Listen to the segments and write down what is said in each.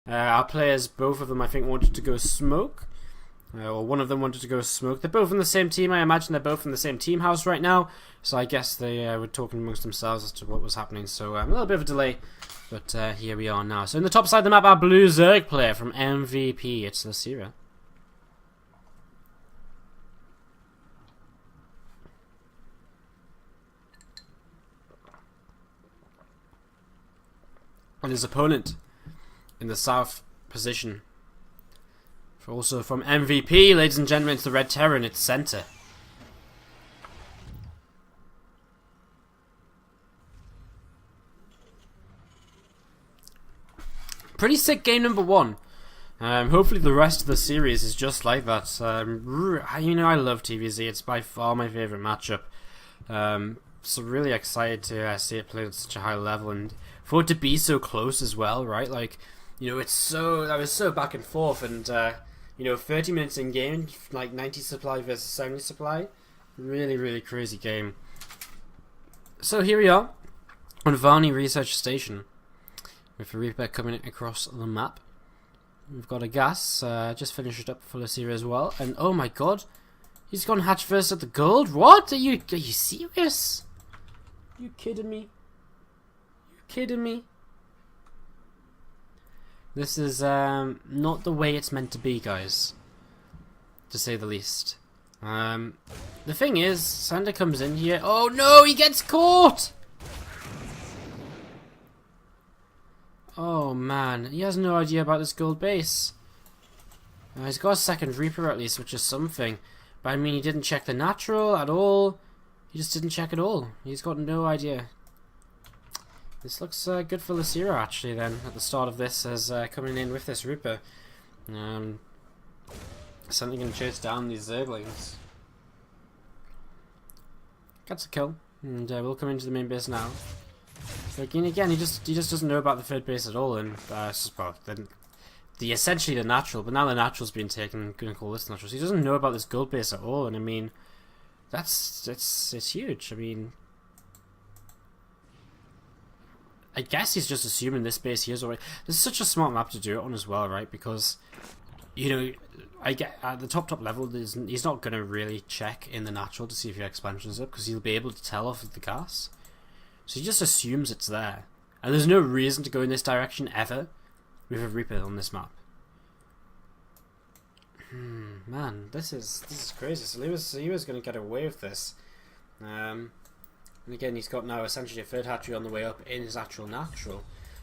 Our players, both of them, I think, wanted to go smoke. Or one of them wanted to go smoke. They're both in the same team. I imagine they're both in the same team house right now. So I guess they were talking amongst themselves as to what was happening. So a little bit of a delay. But here we are now. So in the top side of the map, our blue Zerg player from MVP. It's Losira. And his opponent in the south position. Also from MVP, ladies and gentlemen, it's the Red Terror in its center. Pretty sick game number one. Hopefully the rest of the series is just like that. You know, I love TVZ. It's by far my favorite matchup. So really excited to see it played at such a high level and for it to be so close as well, right? Like, you know, I was so back and forth, and you know, 30 minutes in game, like 90 supply versus 70 supply, really, really crazy game. So here we are on Varney Research Station with the Reaper coming across the map. We've got a gas, just finished it up for Losira as well, and oh my god, he's gone hatch first at the gold. What? Are you serious? You kidding me? You kidding me? This is not the way it's meant to be, guys, to say the least. The thing is, Sander comes in here. Oh no, he gets caught! Oh man, he has no idea about this gold base. He's got a second Reaper at least, which is something. But I mean, he didn't check the natural at all. He just didn't check at all. He's got no idea. This looks good for Losira actually then, at the start of this, as coming in with this Reaper. Something going to chase down these Zerglings. Gets a kill, and we'll come into the main base now. So again, he just doesn't know about the third base at all, and well, the essentially the natural, but now the natural's been taken. I'm going to call this natural. So he doesn't know about this gold base at all, and I mean, it's huge. I mean, I guess he's just assuming this base here is already. This is such a smart map to do it on as well, right? Because, you know, I get at the top level, he's not going to really check in the natural to see if your expansion's up, because he'll be able to tell off of the gas. So he just assumes it's there, and there's no reason to go in this direction ever with a Reaper on this map. Man, this is crazy. So he was going to get away with this. And again, he's got now essentially a third hatchery on the way up in his actual natural.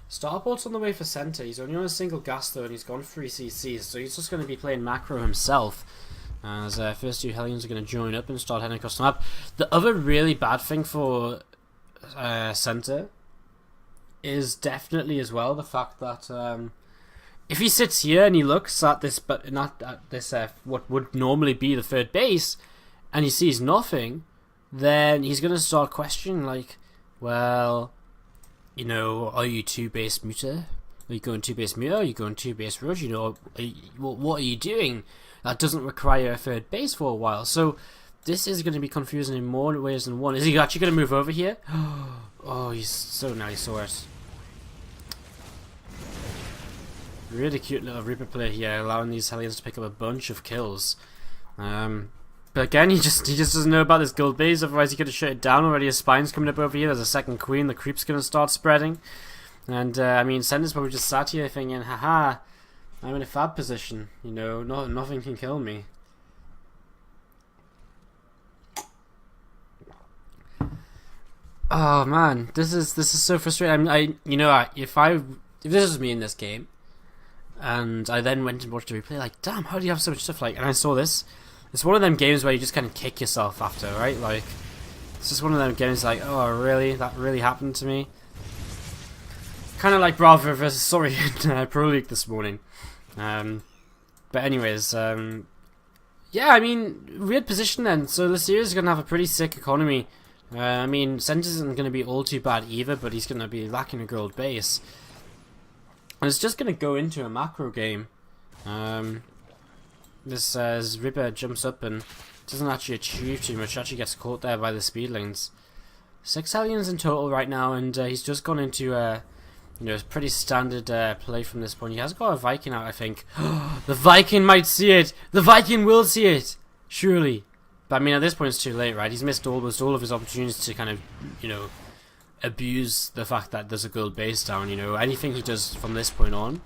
Starport's on the way for center. He's only on a single gas though, and he's gone 3 CCs, so he's just going to be playing macro himself. As first two Hellions are going to join up and start heading across the map. The other really bad thing for center is definitely as well the fact that if he sits here and he looks at this, but not at this what would normally be the third base, and he sees nothing, then he's going to start questioning, like, well, you know, are you 2-base muter? Are you going 2-base muter? Are you going 2-base rush? You know, what are you doing? That doesn't require a third base for a while. So this is going to be confusing in more ways than one. Is he actually going to move over here? Oh, he's so nice for it. Really cute little Reaper play here, allowing these Hellions to pick up a bunch of kills. But again, he just doesn't know about this gold base, otherwise he could have shut it down already. His spine's coming up over here, there's a second queen, the creep's going to start spreading. And I mean, Sender's probably just sat here thinking, haha, I'm in a fab position, you know, nothing can kill me. Oh man, this is so frustrating. I mean, you know, if this was me in this game, and I then went and watched the replay, like, damn, how do you have so much stuff? Like, and I saw this. It's one of them games where you just kind of kick yourself after, right? Like, it's just one of them games like, oh really, that really happened to me. Kind of like Bravo versus Sorry in Pro League this morning. But anyways, yeah, I mean, weird position then. So Losira's gonna have a pretty sick economy. I mean, Sentinel isn't going to be all too bad either, but he's going to be lacking a gold base. And it's just going to go into a macro game. This Reaper jumps up and doesn't actually achieve too much, actually gets caught there by the speedlings. 6 Hellions in total right now, and he's just gone into You know, it's pretty standard play from this point. He has got a Viking out, I think. The Viking might see it! The Viking will see it! Surely. But I mean, at this point it's too late, right? He's missed almost all of his opportunities to kind of, you know, abuse the fact that there's a gold base down, you know. Anything he does from this point on,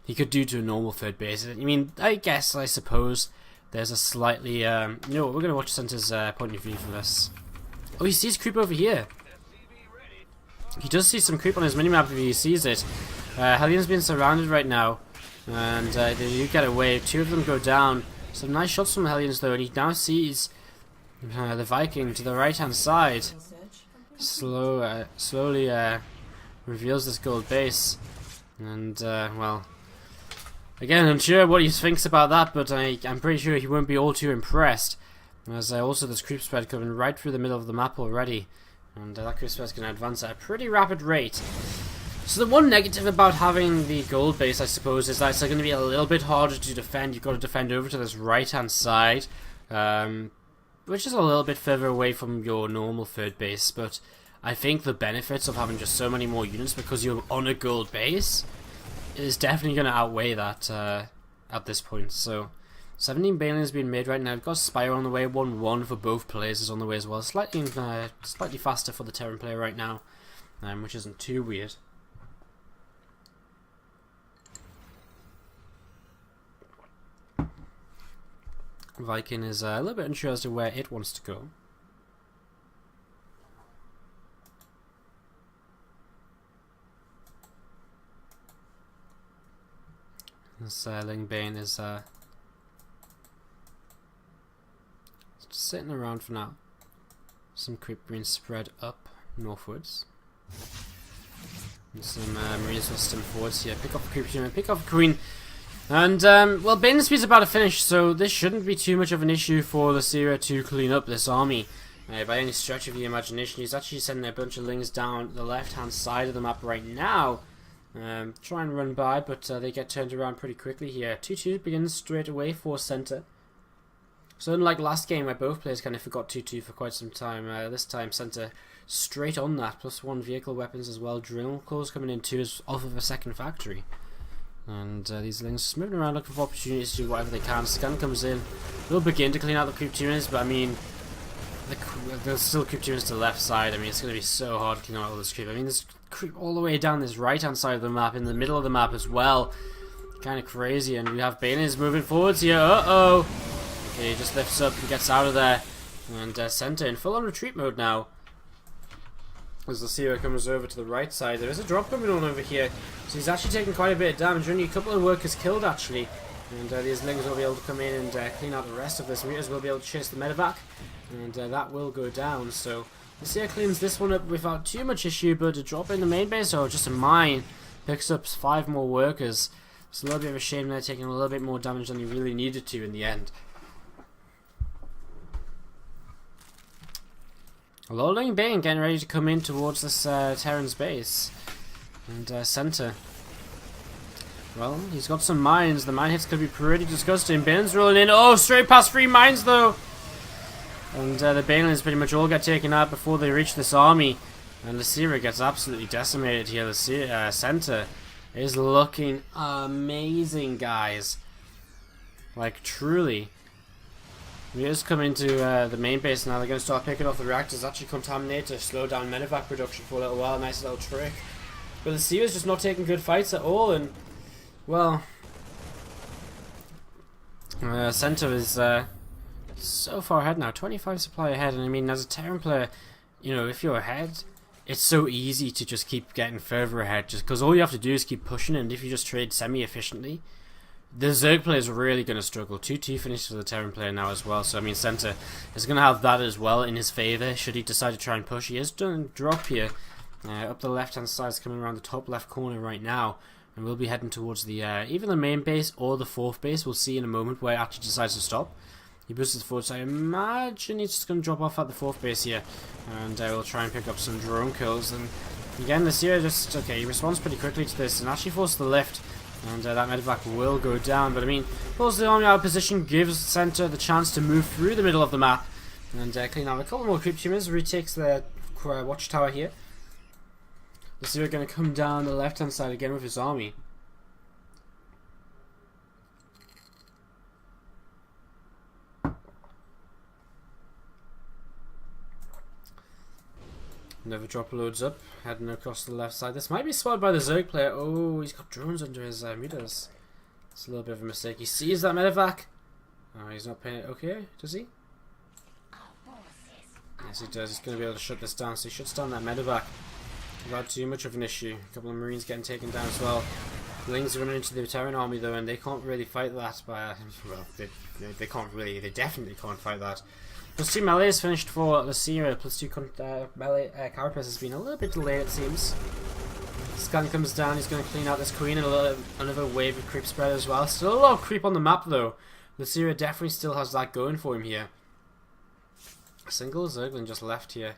he could do to a normal third base. I mean, I suppose, there's a slightly, you know what, we're going to watch Center's point of view for this. Oh, he sees creep over here. He does see some creep on his minimap if he sees it. Hellion's being surrounded right now, and they do get away. Two of them go down. Some nice shots from Hellions though, and he now sees the Viking to the right hand side. Slowly reveals this gold base, and well, again, I'm sure what he thinks about that, but I'm pretty sure he won't be all too impressed, as also there's creep spread coming right through the middle of the map already, and that creep spread is going to advance at a pretty rapid rate. So the one negative about having the gold base, I suppose, is that it's going to be a little bit harder to defend. You've got to defend over to this right hand side, which is a little bit further away from your normal third base, but I think the benefits of having just so many more units because you're on a gold base is definitely going to outweigh that at this point. So 17 Banelings being made right now. We've got Spire on the way, 1-1 for both players is on the way as well. Slightly faster for the Terran player right now, which isn't too weird. Viking is a little bit unsure as to where it wants to go. This Lingbane is sitting around for now. Some creep being spread up northwards. And some Marines will stem forwards here. Pick off a creep here and pick off a queen. And, well, Bane's speed's about to finish, so this shouldn't be too much of an issue for Losira to clean up this army by any stretch of the imagination. He's actually sending a bunch of lings down the left-hand side of the map right now. Try and run by, but they get turned around pretty quickly here. 2-2 begins straight away for Center. So unlike last game where both players kind of forgot 2-2 for quite some time, this time Center straight on that, +1 vehicle weapons as well. Drill claws coming in too, is off of a second factory. And these lings just moving around looking for opportunities to do whatever they can. Scan comes in. They'll begin to clean out the creep tuners, but I mean, there's still creep tuners to the left side. I mean, it's going to be so hard to clean out all this creep. I mean, there's creep all the way down this right hand side of the map, in the middle of the map as well. Kind of crazy. And we have Baners moving forwards here. Uh-oh! Okay, he just lifts up and gets out of there. And Center in full on retreat mode now. As Losira comes over to the right side, there is a drop coming on over here, so he's actually taking quite a bit of damage. Only a couple of workers killed actually, and these lings will be able to come in and clean out the rest of this. Mutas will be able to chase the medevac, and that will go down. So Losira cleans this one up without too much issue, but a drop in the main base, or just a mine, picks up 5 more workers. It's a little bit of a shame they're taking a little bit more damage than he really needed to in the end. Lolling Bane getting ready to come in towards this Terran's base. And Center. Well, he's got some mines. The mine hits could be pretty disgusting. Bane's rolling in. Oh, straight past 3 mines though! And the Banelings pretty much all get taken out before they reach this army. And Losira gets absolutely decimated here. The Center is looking amazing, guys. Like, truly. We just come into the main base now. They're going to start picking off the reactors, actually contaminate to slow down medevac production for a little while. Nice little trick. But Losira's just not taking good fights at all, and well, Center is so far ahead now, 25 supply ahead. And I mean, as a Terran player, you know, if you're ahead, it's so easy to just keep getting further ahead, just because all you have to do is keep pushing. And if you just trade semi-efficiently, the Zerg player is really going to struggle. 2-2 finish for the Terran player now as well. So I mean, Center is going to have that as well in his favour should he decide to try and push. He is done drop here. Up the left hand side is coming around the top left corner right now. And we'll be heading towards the either the main base or the 4th base. We'll see in a moment where he actually decides to stop. He boosts his forward, so I imagine he's just going to drop off at the 4th base here. And we'll try and pick up some drone kills. And again, Losira just, okay, he responds pretty quickly to this and actually forces the lift. And that medevac will go down, but I mean, pulls the army out of position, gives Center the chance to move through the middle of the map and clean out a couple more creep tumors. Retakes the watchtower here. Losira going to come down the left hand side again with his army. Another drop loads up, heading across the left side. This might be spotted by the Zerg player. Oh, he's got drones under his meters. It's a little bit of a mistake. He sees that medevac. Oh, he's not paying. Okay, does he? Yes, he does. He's going to be able to shut this down. So he shuts down that medevac without too much of an issue. A couple of Marines getting taken down as well. Lings running into the Terran army though, and they can't really fight that. By well, they can't really. They definitely can't fight that. +2 melee is finished for Losira. +2 melee carapace has been a little bit delayed, it seems. Scan comes down. He's going to clean out this queen and another wave of creep spread as well. Still a lot of creep on the map though. Losira definitely still has that going for him here. A single Zerglin just left here.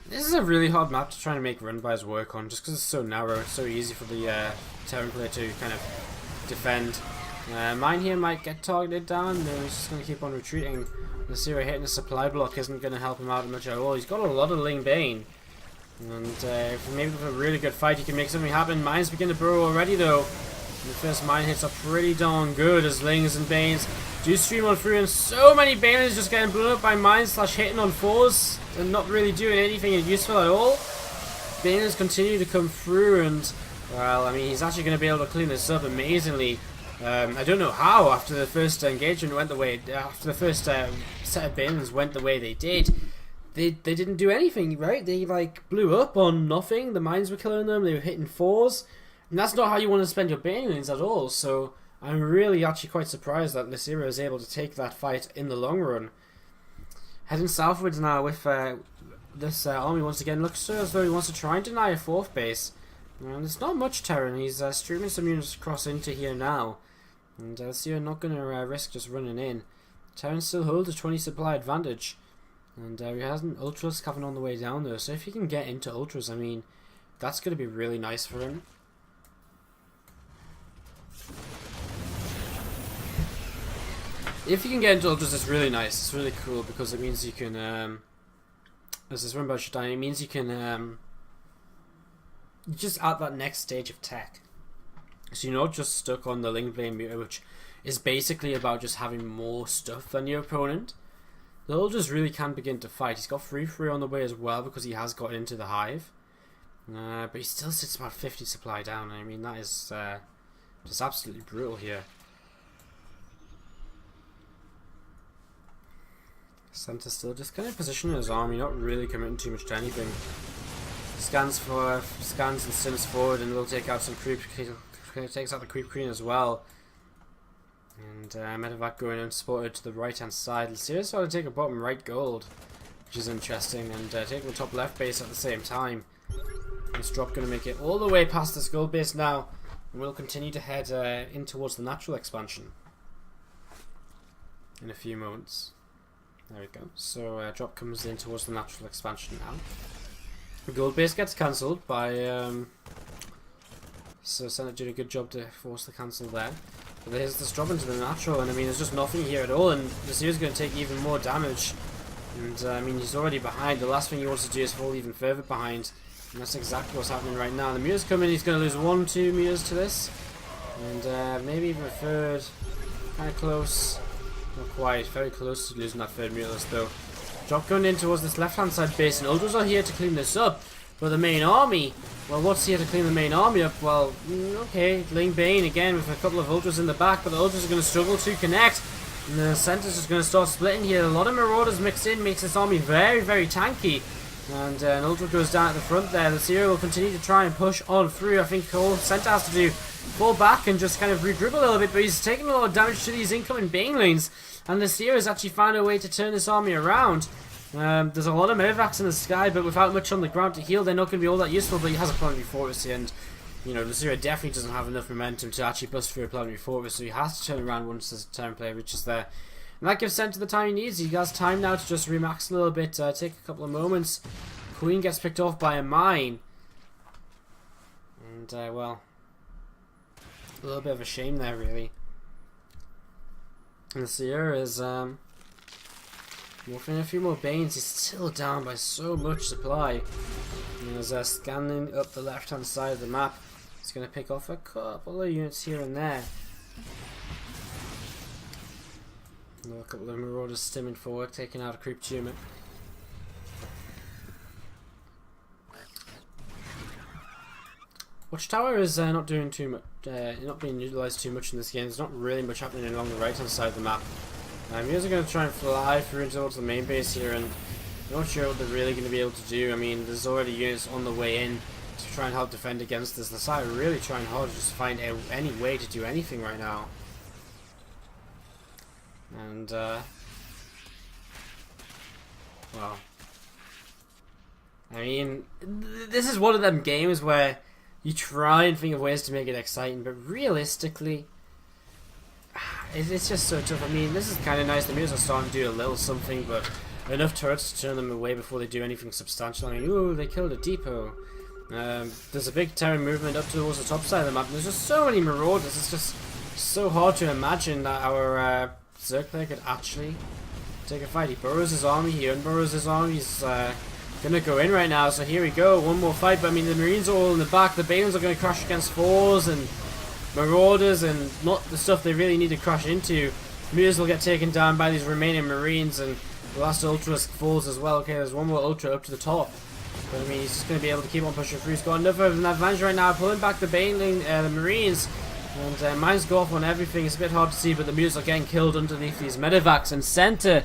This is a really hard map to try and make run-bys work on, just because it's so narrow. It's so easy for the Terran player to kind of defend. Mine here might get targeted down. No, he's just going to keep on retreating. Losira hitting the supply block isn't going to help him out much at all. He's got a lot of Ling Bane. And maybe with a really good fight he can make something happen. Mines begin to burrow already though. And the first mine hits are pretty darn good as Lings and Banes do stream on through, and so many Banelings just getting blown up by mines / hitting on 4s and not really doing anything useful at all. Banelings continue to come through, and well, I mean, he's actually going to be able to clean this up amazingly. I don't know how after the first engagement went the way, after the first set of Banelings went the way they did. They didn't do anything, right? They like blew up on nothing. The mines were killing them. They were hitting 4s. And that's not how you want to spend your Banelings at all. So I'm really actually quite surprised that Losira is able to take that fight in the long run. Heading southwards now with this army once again. Looks as though he wants to try and deny a 4th base. And there's not much Terran. He's streaming some units across into here now. And Losira not going to risk just running in. Terran still holds a 20 supply advantage. And he has an Ultras coming on the way down though. So if he can get into Ultras, I mean, that's going to be really nice for him. If you can get into Ultras, it's really nice. It's really cool because it means you can, as this run should die, it means you can, just at that next stage of tech. So you're not just stuck on the Ling Blade meter, which is basically about just having more stuff than your opponent. The Ultras really can begin to fight. He's got 3/3 on the way as well because he has got into the hive. But he still sits about 50 supply down. I mean, that is just absolutely brutal here. Center still just kind of positioning his army, not really committing too much to anything. Scans and sims forward, and will take out some creep. Takes out the creep queen as well. And medevac going unsupported to the right hand side. Losira's trying to take a bottom right gold, which is interesting, and taking the top left base at the same time. This drop going to make it all the way past this gold base now, and we'll continue to head in towards the natural expansion in a few moments. There we go. So drop comes in towards the natural expansion now. The gold base gets cancelled by so Senate did a good job to force the cancel there. But there's this drop into the natural, and I mean there's just nothing here at all, and Losira's going to take even more damage. And I mean he's already behind. The last thing he wants to do is fall even further behind, and that's exactly what's happening right now. The meters come in. He's going to lose 1-2 meters to this, and maybe even a third. Kind of close. Not quite, very close to losing that 3rd mutilus though. Drop going in towards this left hand side base, and Ultras are here to clean this up. But the main army, well, what's here to clean the main army up? Well, okay, Ling Bane again with a couple of Ultras in the back, but the Ultras are going to struggle to connect. And the center's just going to start splitting here. A lot of Marauders mixed in, makes this army very, very tanky. And an Ultra goes down at the front there. Losira will continue to try and push on through. I think all Center has to do fall back and just kind of regroup a little bit, but he's taking a lot of damage to these incoming Banelings. And Losira has actually found a way to turn this army around. There's a lot of medevacs in the sky, but without much on the ground to heal, they're not going to be all that useful. But he has a planetary fortress here, and you know, Losira definitely doesn't have enough momentum to actually bust through a planetary fortress, so he has to turn around once the turn player reaches there. And that gives Center the time he needs. He has time now to just remax a little bit, take a couple of moments. Queen gets picked off by a mine. And, well, a little bit of a shame there, really. And Losira is Morphing a few more Banes, he's still down by so much supply. And as they're scanning up the left hand side of the map, he's going to pick off a couple of units here and there. Another couple of Marauders stimming forward, taking out a creep tumor. Watchtower is not doing too much, not being utilised too much in this game. There's not really much happening along the right hand side of the map. You guys are going to try and fly through towards the main base here, and I'm not sure what they're really going to be able to do. I mean, there's already units on the way in to try and help defend against this. The side are really trying hard to just find any way to do anything right now. And, well, I mean, this is one of them games where you try and think of ways to make it exciting, but realistically, it's just so tough. I mean, this is kind of nice. The Mules are starting to do a little something, but enough turrets to turn them away before they do anything substantial. I mean, ooh, they killed a depot. There's a big Terran movement up towards the top side of the map, and there's just so many Marauders. It's just so hard to imagine that our Zerg player could actually take a fight. He burrows his army, he unburrows his army, he's gonna go in right now, so here we go, one more fight. But I mean, the Marines are all in the back, the Balins are gonna crash against fours and Marauders and not the stuff they really need to crash into. Mules will get taken down by these remaining Marines, and the last Ultra falls as well. Okay, there's one more Ultra up to the top, but I mean, he's just gonna be able to keep on pushing through. He's got enough of an advantage right now, pulling back the Baneling, the Marines. And mines go off on everything. It's a bit hard to see, but the Mules are getting killed underneath these medevacs. And center